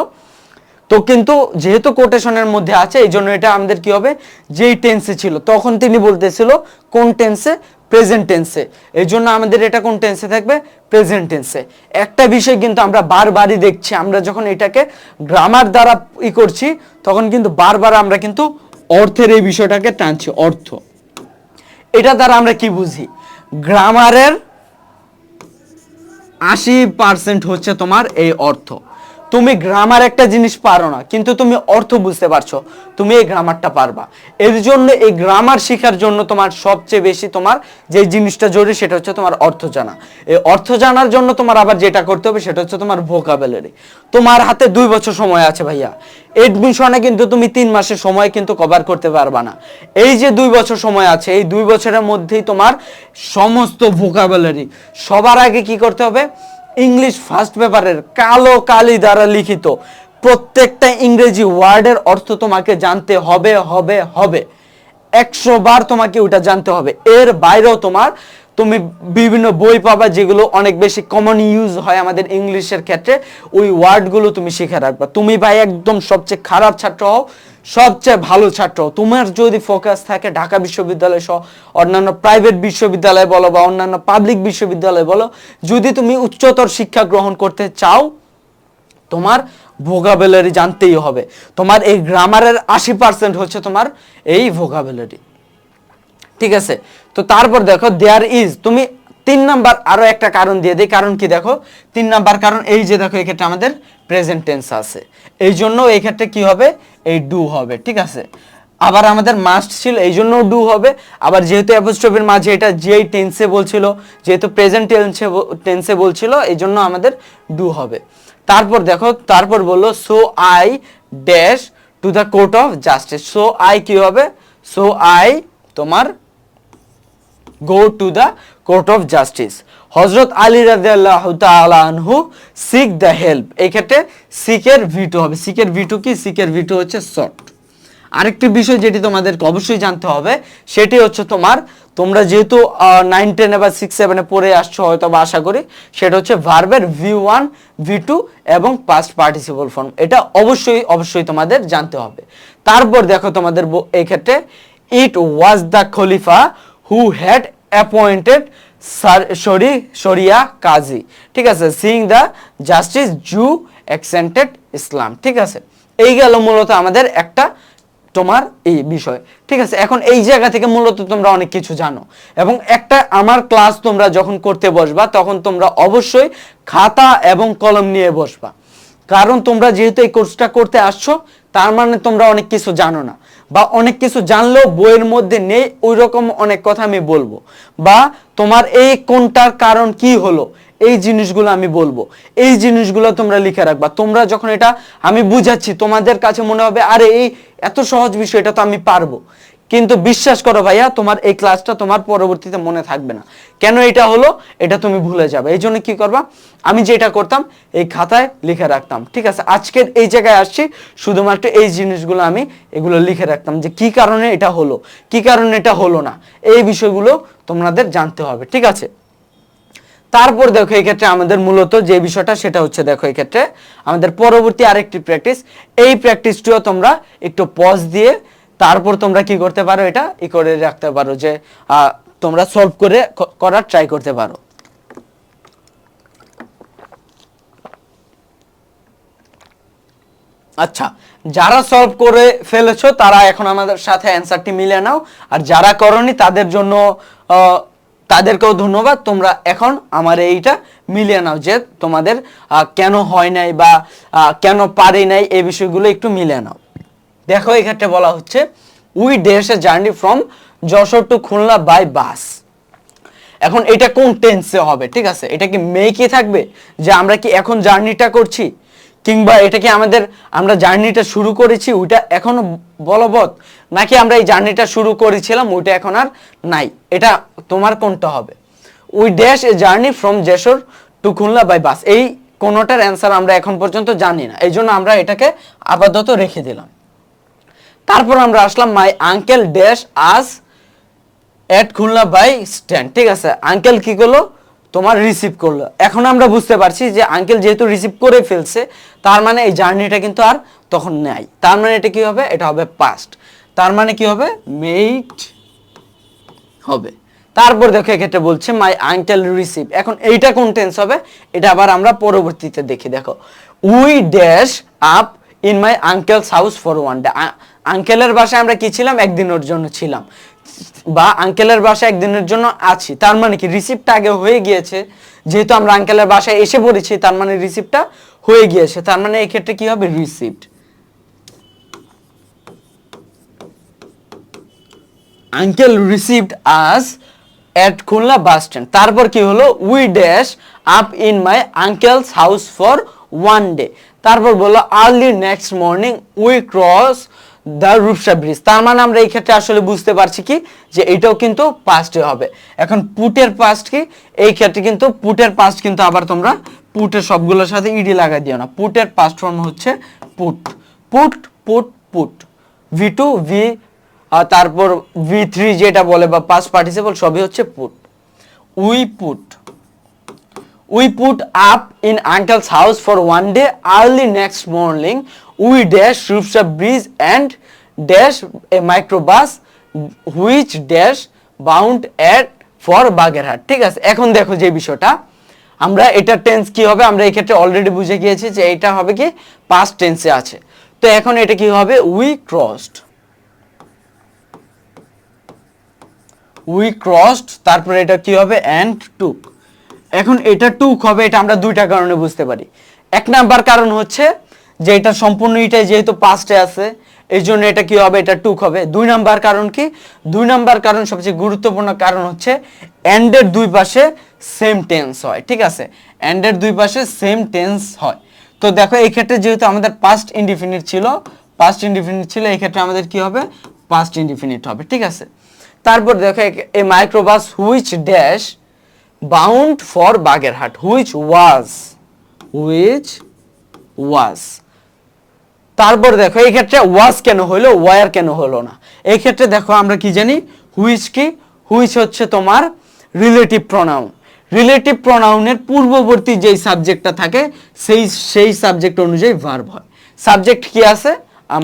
তো কিন্তু যেহেতু কোটেশনের মধ্যে আছে এই জন্য এটা আমাদের কি হবে, যেই টেন্সে ছিল তখন তিনি বলতেছিল কোন টেন্সে, প্রেজেন্ট টেন্সে, এই জন্য আমাদের এটা কোন টেন্সে থাকবে, প্রেজেন্ট টেন্সে। একটা বিষয় কিন্তু আমরা বারবারই দেখছি, আমরা যখন এটাকে গ্রামার দ্বারা করছি তখন কিন্তু বারবার আমরা কিন্তু অর্থের এই বিষয়টাকে টানছি, অর্থ। এটা দ্বারা আমরা কি বুঝি, গ্রামারের 80% হচ্ছে তোমার এই অর্থ। তুমি গ্রামার একটা জিনিস পারো না, কিন্তু তুমি অর্থ বুঝতে পারছো, তুমি এই গ্রামারটা পারবা। এর জন্য এই গ্রামার শেখার জন্য তোমার সবচেয়ে বেশি তোমার যে জিনিসটা জরুরি সেটা হচ্ছে তোমার অর্থ জানা। এই অর্থ জানার জন্য তোমার আবার যেটা করতে হবে সেটা হচ্ছে তোমার ভোকাবুলারি। তোমার হাতে 2 বছর সময় আছে ভাইয়া, এডমিশনে কিন্তু তুমি 3 মাসের সময় কিন্তু কভার করতে পারবা না। এই যে 2 বছর সময় আছে, এই 2 বছরের মধ্যেই তোমার সমস্ত ভোকাবুলারি, সবার আগে কি করতে হবে, ইংলিশ ফার্স্ট পেপারের কালো কালি দ্বারা লিখিত প্রত্যেকটা ইংরেজি ওয়ার্ডের অর্থ তোমাকে জানতে হবে হবে হবে, 100 বার তোমাকে ওটা জানতে হবে। এর বাইরেও তুমি বিভিন্ন বই পাবা যেগুলো অনেক বেশি কমন ইউজ হয় আমাদের ইংলিশের ক্ষেত্রে, ওই ওয়ার্ডগুলো তুমি শিখে রাখবা। তুমি ভাই একদম সবচেয়ে খারাপ ছাত্র হও, সবচেয়ে ভালো ছাত্র হও, তোমার যদি ফোকাস থাকে ঢাকা বিশ্ববিদ্যালয় সহ অন্যান্য প্রাইভেট বিশ্ববিদ্যালয় বলো বা অন্যান্য পাবলিক বিশ্ববিদ্যালয় বলো, যদি তুমি উচ্চতর শিক্ষা গ্রহণ করতে চাও তোমার ভোকাবুলারি জানতেই হবে। তোমার এই গ্রামারের 80% হচ্ছে তোমার এই ভোকাবুলারি, ঠিক আছে। তো তারপর দেখো দেয়ার ইজ, তুমি 3 নাম্বার আরো একটা কারণ দিয়ে দেই, কারণ কি দেখো 3 নাম্বার কারণ, এই যে দেখো এক্ষেত্রে আমাদের প্রেজেন্ট টেন্স আছে, এই জন্য এই ক্ষেত্রে কি হবে, এই ডু হবে, ঠিক আছে। আবার আমাদের মাস্ট ছিল এই জন্য ডু হবে, আবার যেহেতু অ্যাপোস্ট্রফির মাঝে এটা যেই টেন্সে বলছিল, যেহেতু প্রেজেন্ট টেন্সে বলছিল এই জন্য আমাদের ডু হবে। তারপর দেখো, তারপর বললো so I dash to the court of justice, so I কি হবে, সো আই তোমার go to the court of justice. হযরত আলী রাদিয়াল্লাহু তাআলা আনহু সিক দ্য হেল্প, এই ক্ষেত্রে সিকের V2 হবে। সিকের V2 কি, সিকের V2 হচ্ছে শর্ট। আরেকটি বিষয় যেটি তোমাদেরকে অবশ্যই জানতে হবে সেটি হচ্ছে তোমরা যেহেতু 9, 10 বা 6, 7 পড়ে আসছো হয়তো বা আশা করি, সেটা হচ্ছে ভার্বের V1, V2 এবং পাস্ট পার্টিসিপল ফর্ম, এটা অবশ্যই অবশ্যই তোমাদের জানতে হবে। তারপর দেখো তোমাদের এই ক্ষেত্রে ইট ওয়াজ দ্য খলিফা হু হ্যাড অ্যাপয়েন্টেড শরিয়া কাজী, ঠিক আছে, seeing the justice Jew accepted Islam, ঠিক আছে। এই গেল মূলত আমাদের একটা তোমার এই বিষয়, ঠিক আছে। এখন এই জায়গা থেকে মূলত তোমরা অনেক কিছু জানো, এবং একটা আমার ক্লাস তোমরা যখন করতে বসবা তখন তোমরা অবশ্যই খাতা এবং কলম নিয়ে বসবা, কারণ তোমরা যেহেতু এই কোর্সটা করতে আসছো তার মানে তোমরা অনেক কিছু জানো না, বা অনেক কিছু জানলেও বইয়ের মধ্যে নেই ওই রকম অনেক কথা আমি বলবো, বা তোমার এই কোনটার কারণ কি হলো এই জিনিসগুলো আমি বলবো, এই জিনিসগুলো তোমরা লিখে রাখবা। তোমরা যখন এটা আমি বুঝাচ্ছি তোমাদের কাছে মনে হবে আরে এই এত সহজ বিষয়, এটা তো আমি পারবো, কিন্তু বিশ্বাস করো ভাইয়া তোমার এই ক্লাসটা তোমার পরবর্তীতে মনে থাকবে না। কেন এটা হলো এটা তুমি ভুলে যাবে। এই জন্য কি করবা, আমি যেটা করতাম এই খাতায় লিখে রাখতাম, ঠিক আছে। আজকের এই জায়গায় আসছি শুধুমাত্র এই জিনিসগুলো আমি এগুলো লিখে রাখতাম, যে কি কারণে এটা হলো, কি কারণে এটা হলো না, এই বিষয়গুলো তোমাদের জানতে হবে, ঠিক আছে। তারপর দেখো এই ক্ষেত্রে আমাদের মূলত যে বিষয়টা সেটা হচ্ছে, দেখো এই ক্ষেত্রে আমাদের পরবর্তী আরেকটি প্র্যাকটিস, এই প্র্যাকটিসটিও তোমরা একটু পজ দিয়ে তারপর তোমরা কি করতে পারো, এটা ই করে রাখতে পারো, যে তোমরা সলভ করে করার ট্রাই করতে পারো। আচ্ছা, যারা সলভ করে ফেলেছো তারা এখন আমাদের সাথে অ্যান্সারটি মিলিয়ে নাও, আর যারা করনি তাদের জন্য তাদেরকেও ধন্যবাদ। তোমরা এখন আমার এইটা মিলিয়ে নাও, যে তোমাদের কেন হয় নাই বা কেন পারি নাই, এই বিষয়গুলো একটু মিলিয়ে নাও। দেখো এই ক্ষেত্রে বলা হচ্ছে we dash a journey from Jessore to Khulna by bus. এখন এটা কোন টেন্সে হবে, ঠিক আছে, এটা কি মে কি থাকবে, যে আমরা কি এখন জার্নিটা করছি, কিংবা এটা কি আমরা জার্নিটা শুরু করেছি ওইটা এখনো বলবৎ, নাকি আমরা এই জার্নিটা শুরু করেছিলাম ওইটা এখন আর নাই, এটা তোমার কোনটা হবে। We dash a journey from Jessore to Khulna by bus, এই কোনোটার অ্যান্সার আমরা এখন পর্যন্ত জানি না, এই জন্য আমরা এটাকে আপাতত রেখে দিলাম। তারপর আমরা আসলাম my uncle dash us at Khulna by stand, ঠিক আছে। আঙ্কেল কি করলো, তোমার রিসিভ করলো। এখন আমরা বুঝতে পারছি যে আঙ্কেল যেহেতু রিসিভ করে ফেলছে, তার মানে এই জার্নিটা কিন্তু আর তখন নাই, তার মানে এটা কি হবে, এটা হবে পাস্ট, তার মানে কি হবে, মেড হবে। তারপর দেখো এক্ষেত্রে বলছে মাই আঙ্কেল রিসিভ, এখন এইটা কোন টেন্স হবে, এটা আবার আমরা পরবর্তীতে দেখি। দেখো we dash up in my uncle's house for one day, আঙ্কেলের বাসায় আমরা কি ছিলাম, একদিনের জন্য ছিলাম, বা আঙ্কেলের বাসায় একদিনের জন্য আছি, তার মানে কি রিসিভটা আগে হয়ে গিয়েছে, যেহেতু আমরা আঙ্কেলের বাসায় এসে পড়েছি তার মানে রিসিভটা হয়ে গিয়েছে, তার মানে এই ক্ষেত্রে কি হবে, received. Uncle received us at Khulna bus stand. তারপর কি হলো, we dash up in my uncle's house for one day. তারপর বললো early next morning we cross the Rupsa bridge. তার মানে আমরা এই ক্ষেত্রে আসলে বুঝতে পারছি কি, যে এটাও কিন্তু পাস্টে হবে। এখন পুটের পাস্ট কি, এই ক্ষেত্রে কিন্তু পুটের পাস্ট কিন্তু আবার তোমরা পুটের সবগুলোর সাথে ইডি লাগাই দিও না, পুটের পাস্ট ফর্ম হচ্ছে put, put put put, V two V, তারপর V3 যেটা বলে বা পাস্ট পার্টিসিপল সবই হচ্ছে put. We put up in uncle's house for one day early next morning we dash Rupsa bridge and dash a microbus which dash bound at for Bagerhat, ঠিক আছে। এখন দেখো যে বিষয়টা, আমরা এটা টেন্স কি হবে, আমরা এই ক্ষেত্রে অলরেডি বুঝে গিয়েছি যে এটা হবে কি পাস্ট টেন্সে আছে। তো এখন এটা কি হবে, উই ক্রসড, উই ক্রসড, তারপরে এটা কি হবে, অ্যান্ড টুক। এখন এটা টুক হবে, এটা আমরা দুইটা কারণে বুঝতে পারি। এক নাম্বার কারণ হচ্ছে যে এটা সম্পূর্ণ এটাই যেহেতু পাস্টে আছে, এই জন্য এটা কি হবে, এটা টুক হবে। দুই নাম্বার কারণ কি, দুই নাম্বার কারণ সবচেয়ে গুরুত্বপূর্ণ কারণ হচ্ছে এন্ডের দুই পাশে সেম টেন্স হয়, ঠিক আছে, এন্ডের দুই পাশে সেম টেন্স হয়। তো দেখো এই ক্ষেত্রে যেহেতু আমাদের পাস্ট ইনডিফিনিট ছিল, পাস্ট ইনডিফিনিট ছিল, এই ক্ষেত্রে আমাদের কি হবে, পাস্ট ইনডিফিনিট হবে, ঠিক আছে। তারপর দেখো a microbus which dash bound for Bagerhat, which was. তারপর দেখো এই ক্ষেত্রে ওয়াজ কেন হলো, ওয়ার কেন হলো না। এই ক্ষেত্রে দেখো আমরা কি জানি, হুইচ কি, হুইচ হচ্ছে তোমার রিলেটিভ প্রনাউন, রিলেটিভ প্রনাউনের পূর্ববর্তী যেই সাবজেক্টটা থাকে সেই সাবজেক্ট অনুযায়ী ভার্ব হয়। সাবজেক্ট কি আছে,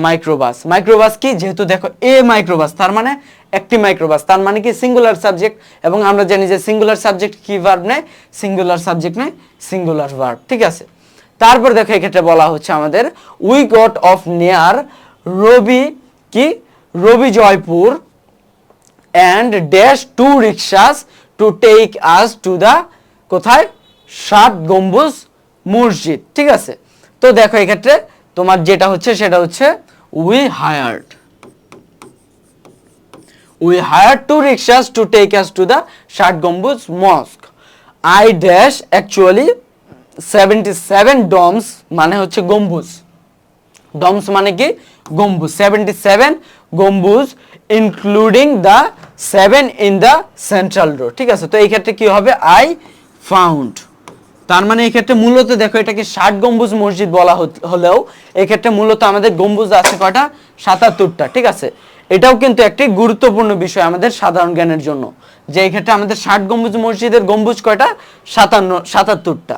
মাইক্রোবাস, মাইক্রোবাস কি, যেহেতু দেখো এ মাইক্রোবাস তার মানে একটি মাইক্রোবাস, তার মানে কি সিঙ্গুলার সাবজেক্ট, এবং আমরা জানি যে সিঙ্গুলার সাবজেক্ট কি ভার্ব নেয়, সিঙ্গুলার সাবজেক্ট নেয় সিঙ্গুলার ভার্ব, ঠিক আছে। তারপর দেখো এক্ষেত্রে বলা হচ্ছে আমাদের we got off near Rabi কি, Rabi Jaipur and dash two rickshaws to take us to the কোথায়, 7 গম্বুজ মসজিদ, ঠিক আছে। তো দেখো এক্ষেত্রে তোমার যেটা হচ্ছে সেটা হচ্ছে we hired two rickshaws to take us to the 7 গম্বুজ mosque. I dash actually 77 domes মানে হচ্ছে গম্বুজ। ডমস মানে কি গম্বুজ, 77 গম্বুজ including the 7 in the central door. ঠিক আছে, তো এই ক্ষেত্রে কি হবে আই ফাউন্ড, তার মানে এই ক্ষেত্রে মূলত দেখো এটাকে 60 গম্বুজ মসজিদ বলা হলেও এই ক্ষেত্রে মূলত আমাদের গম্বুজ আছে কয়টা, 77টা। ঠিক আছে, এটাও কিন্তু একটি গুরুত্বপূর্ণ বিষয় আমাদের সাধারণ জ্ঞানের জন্য, যে এই ক্ষেত্রে আমাদের 60 গম্বুজ মসজিদের গম্বুজ কয়টা, 77টা।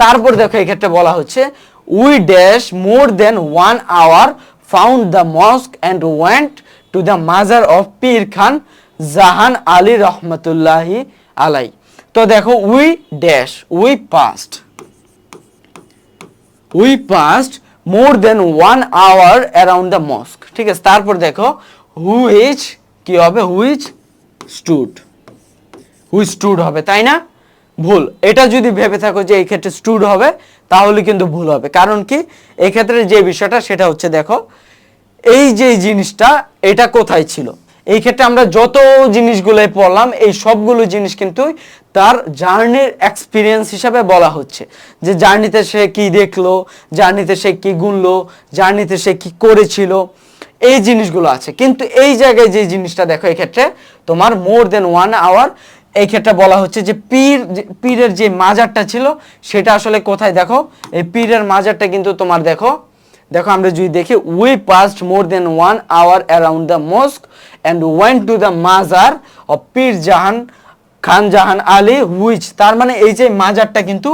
তারপর দেখো এই ক্ষেত্রে বলা হচ্ছে we dash more than 1 hour found the mosque and went to the mazar of Pir Khan Jahan Ali রহমতুল্লাহি আলাই। তো দেখো we dash we passed more than 1 hour around the mosque. ঠিক আছে, তারপর দেখো হুইচ কি হবে, হুইচ স্টুড হবে, তাই না? ভুল। এটা যদি ভেবে থাকো যে এই ক্ষেত্রে স্টুড হবে তাহলে কিন্তু ভুল হবে। কারণ কি, এই ক্ষেত্রে যে বিষয়টা সেটা হচ্ছে দেখো এই যে জিনিসটা এটা কোথায় ছিল, এই ক্ষেত্রে আমরা যত জিনিসগুলোই পড়লাম এই সবগুলো জিনিস কিন্তু তার জার্নির এক্সপিরিয়েন্স হিসাবে বলা হচ্ছে, যে জার্নিতে সে কি দেখলো, জার্নিতে সে কি গুনলো, জার্নিতে সে কি করেছিল, এই জিনিসগুলো আছে। কিন্তু এই জায়গায় যে জিনিসটা দেখো এই ক্ষেত্রে তোমার মোর দেন 1 আওয়ার, এই ক্ষেত্রে বলা হচ্ছে যে পীরের যে মাজারটা ছিল সেটা আসলে কোথায়, দেখো এই পীরের মাজারটা কিন্তু তোমার দেখো আমরা যদি দেখি we passed more than 1 hour around the mosque and went to the mazar of Pir Khan Jahan Ali which, তার মানে এই যে মাজারটা কিন্তু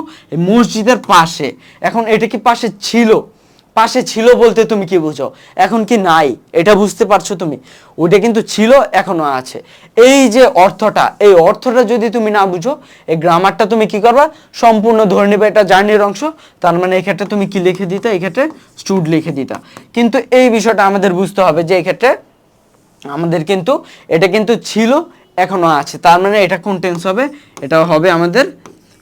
মসজিদের পাশে। এখন এটা কি পাশে ছিল বলতে তুমি কি বুঝো, এখন কি নাই, এটা বুঝতে পারছো তুমি? ওটা কিন্তু ছিল, এখনো আছে। এই যে অর্থটা, এই অর্থটা যদি তুমি না বুঝো, এই গ্রামারটা তুমি কি করবা, সম্পূর্ণ ধরে নেবে এটা জার্নির অংশ। তার মানে এই ক্ষেত্রে তুমি কি লিখে দিতা, এই ক্ষেত্রে স্টুড লিখে দিতা। কিন্তু এই বিষয়টা আমাদের বুঝতে হবে যে এই ক্ষেত্রে আমাদের কিন্তু এটা কিন্তু ছিল, এখনো আছে। তার মানে এটা কোন টেন্স হবে, এটা হবে আমাদের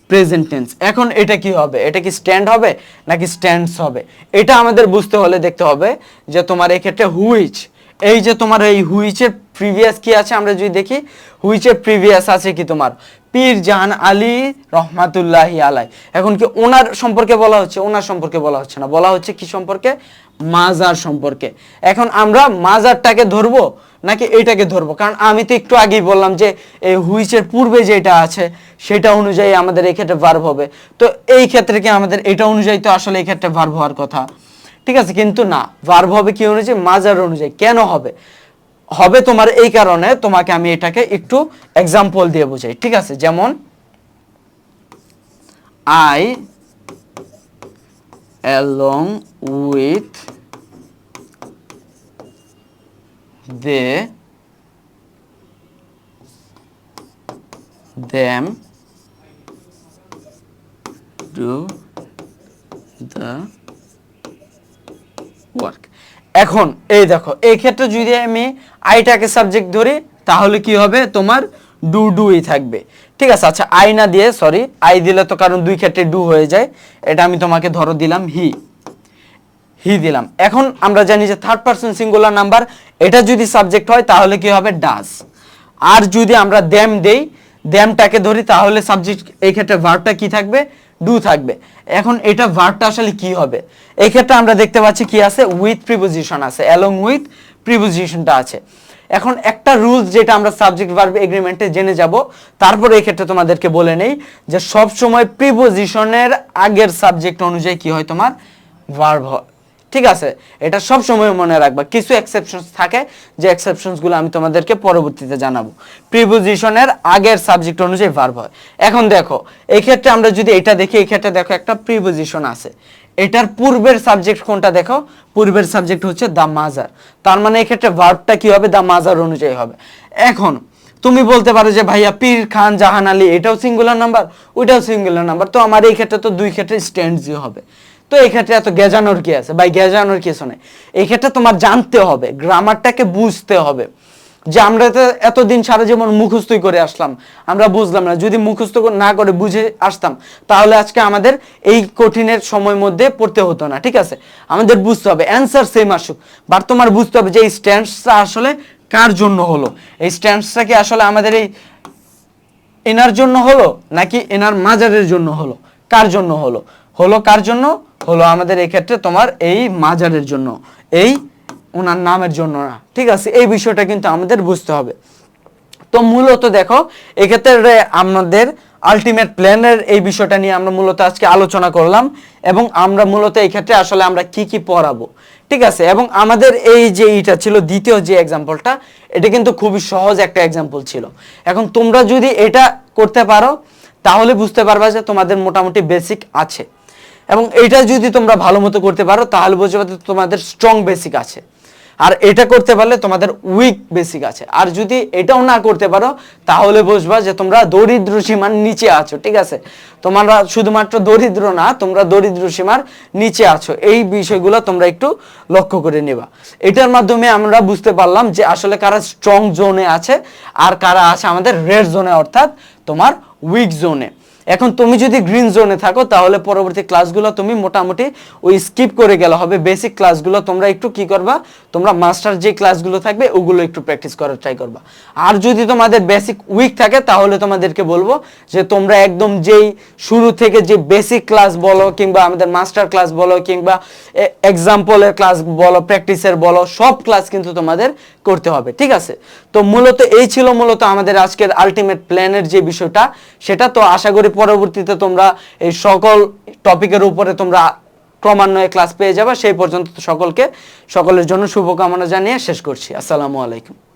প্রেজেন্ট টেন্স। এখন এটা কি হবে, এটা কি স্ট্যান্ড হবে নাকি স্ট্যান্ডস হবে, এটা আমাদের বুঝতে হলে দেখতে হবে যে তোমার এই ক্ষেত্রে হুইচ, এই যে তোমার এই হুইচের প্রিভিয়াস কি আছে, আমরা যদি দেখি হুইচের প্রিভিয়াস আছে কি তোমার পীর জাহান আলী রহমাতুল্লাহি আলাই। এখন কি ওনার সম্পর্কে বলা হচ্ছে, ওনার সম্পর্কে বলা হচ্ছে না, বলা হচ্ছে কি সম্পর্কে, মাজার সম্পর্কে। এখন আমরা মাজারটাকে ধরবো নাকি এইটাকে ধরবো, কারণ আমি তো একটু আগেই বললাম যে এই হুইচের পূর্বে যেটা আছে সেটা অনুযায়ী আমাদের এই ক্ষেত্রে ভার্ব হবে। তো এই ক্ষেত্রে কি আমাদের এটা অনুযায়ী তো আসলে এই ক্ষেত্রে ভার্ব হওয়ার কথা, ঠিক আছে? কিন্তু না, ভার্ব হবে কি অনুযায়ী, মাজার অনুযায়ী। কেন হবে তোমার এই কারণে তোমাকে আমি এটাকে একটু এক্সাম্পল দিয়ে বোঝাই। ঠিক আছে, যেমন I along with them do the work। এখন এই দেখো এই ক্ষেত্রে যদি আমি আইটাকে সাবজেক্ট ধরি তাহলে কি হবে, তোমার ডুই থাকবে। ঠিক আছে, আচ্ছা আই না দিয়ে, সরি আই দিলে তো কারণ দুই ক্ষেত্রে ডু হয়ে যায়, এটা আমি তোমাকে ধরো দিলাম হি দিলাম। এখন আমরা জানি যে থার্ড পারসন সিঙ্গুলার নাম্বার, এটা যদি সাবজেক্ট হয় তাহলে কি হবে, ডাজ। আর যদি আমরা দেম দেই, দেমটাকে ধরি তাহলে সাবজেক্ট, এই ক্ষেত্রে ভার্বটা কি থাকবে, ডু থাকবে। এখন এটা ভার্বটা আসলে কি হবে, এই ক্ষেত্রে আমরা দেখতে পাচ্ছি কি আছে, উইথ প্রিপোজিশন আছে, অ্যালং উইথ প্রিপোজিশনটা আছে। এখন একটা রুলস যেটা আমরা সাবজেক্ট ভার্ব এগ্রিমেন্টে জেনে যাব, তারপরে এই ক্ষেত্রে তোমাদেরকে বলে নেই যে সব সময় প্রিপোজিশনের আগের সাবজেক্ট অনুযায়ী কি হয়, তোমার ভার্ব হয়। ঠিক আছে, এটা সব সময় মনে রাখবা। কিছু এক্সেপশনস থাকে, যে এক্সেপশনসগুলো আমি তোমাদেরকে পরবর্তীতে জানাবো। প্রিপোজিশনের আগের সাবজেক্ট অনুযায়ী ভার্ব হয়। এখন দেখো এই ক্ষেত্রে আমরা যদি এটা দেখি, এই ক্ষেত্রে দেখো একটা প্রিপোজিশন আছে, এটার পূর্বের সাবজেক্ট কোনটা, দেখো পূর্বের সাবজেক্ট হচ্ছে দা মাজার। তার মানে এই ক্ষেত্রে ভার্বটা কি হবে, দা মাজার অনুযায়ী হবে। এখন তুমি বলতে পারো যে ভাইয়া পীর খান জাহান আলী এটাও সিঙ্গুলার নাম্বার, ওইটাও সিঙ্গুলার নাম্বার, তো আমার এই ক্ষেত্রে তো দুই ক্ষেত্রে স্ট্যান্ডজি হবে। তো এই ক্ষেত্রে এত গেজানোর কি আছে ভাই, গেজানোর কিছু নেই। এই ক্ষেত্রে তোমার জানতে হবে, গ্রামারটাকে বুঝতে হবে। যে আমরা তো এতদিন সারা জীবন মুখস্থই করে আসলাম, আমরা বুঝলাম না। যদি মুখস্থ না করে বুঝে আসতাম তাহলে আজকে আমাদের এই কঠিনের সময়ের মধ্যে পড়তে হতো না। ঠিক আছে, আমাদের বুঝতে হবে, অ্যান্সার সেম আসুক, বাট তোমার বুঝতে হবে যে এই স্ট্যান্ডসটা আসলে কার জন্য হলো, এই স্ট্যান্ডসটা কি আসলে আমাদের এনার জন্য হলো নাকি এনার মাজারের জন্য হলো? কার জন্য হলো? কার জন্য হলো? আমাদের এই ক্ষেত্রে তোমার এই মাজারের জন্য, এই ওনার নামের জন্য না। ঠিক আছে, এই বিষয়টা কিন্তু আমাদের বুঝতে হবে। তো মূলত দেখো এক্ষেত্রে আমাদের আলটিমেট প্ল্যানের এই বিষয়টা নিয়ে আমরা মূলত আজকে আলোচনা করলাম, এবং আমরা মূলত এই ক্ষেত্রে আসলে আমরা কি কি পড়াবো। ঠিক আছে, এবং আমাদের এই যে এইটা ছিল দ্বিতীয় যে এক্সাম্পলটা, এটা কিন্তু খুবই সহজ একটা এক্সাম্পল ছিল। এখন তোমরা যদি এটা করতে পারো তাহলে বুঝতে পারবা যে তোমাদের মোটামুটি বেসিক আছে, এবং এটা যদি তোমরা ভালো মতো করতে পারো তাহলে বুঝতে পারবে তোমাদের স্ট্রং বেসিক আছে। আর এটা করতে পারলে তোমাদের উইক বেসিক আছে। আর যদি এটাও না করতে পারো তাহলে বুঝবা যে তোমরা দরিদ্র সীমার নিচে আছো। ঠিক আছে, তোমরা শুধুমাত্র দরিদ্র না, তোমরা দরিদ্র সীমার নিচে আছো। এই বিষয়গুলো তোমরা একটু লক্ষ্য করে নেবা। এটার মাধ্যমে আমরা বুঝতে পারলাম যে আসলে কারা স্ট্রং জোনে আছে আর কারা আছে আমাদের রেড জোনে, অর্থাৎ তোমার উইক জোনে। এখন তুমি যদি গ্রিন জোনে থাকো তাহলে পরবর্তী ক্লাসগুলো তুমি মোটামুটি ওই স্কিপ করে গেলে হবে। বেসিক ক্লাসগুলো তোমরা একটু কি করবা, তোমরা মাস্টার যে ক্লাসগুলো থাকবে ওগুলো একটু প্র্যাকটিস করার ট্রাই করবা। আর যদি তোমাদের বেসিক উইক থাকে তাহলে তোমাদেরকে বলবো যে তোমরা একদম যেই শুরু থেকে যে বেসিক ক্লাস বলো কিংবা আমাদের মাস্টার ক্লাস বলো কিংবা এক্সাম্পলের ক্লাস বলো, প্র্যাকটিসের বলো, সব ক্লাস কিন্তু তোমাদের করতে হবে। ঠিক আছে, তো মূলত এই ছিল মূলত আমাদের আজকের আলটিমেট প্ল্যানের যে বিষয়টা, সেটা তো আশা করি পরবর্তীতে তোমরা এই সকল টপিকের উপরে তোমরা ক্রমান্বয়ে ক্লাস পেয়ে যাবে। সেই পর্যন্ত সকলের জন্য শুভকামনা জানিয়ে শেষ করছি। আসসালামু আলাইকুম।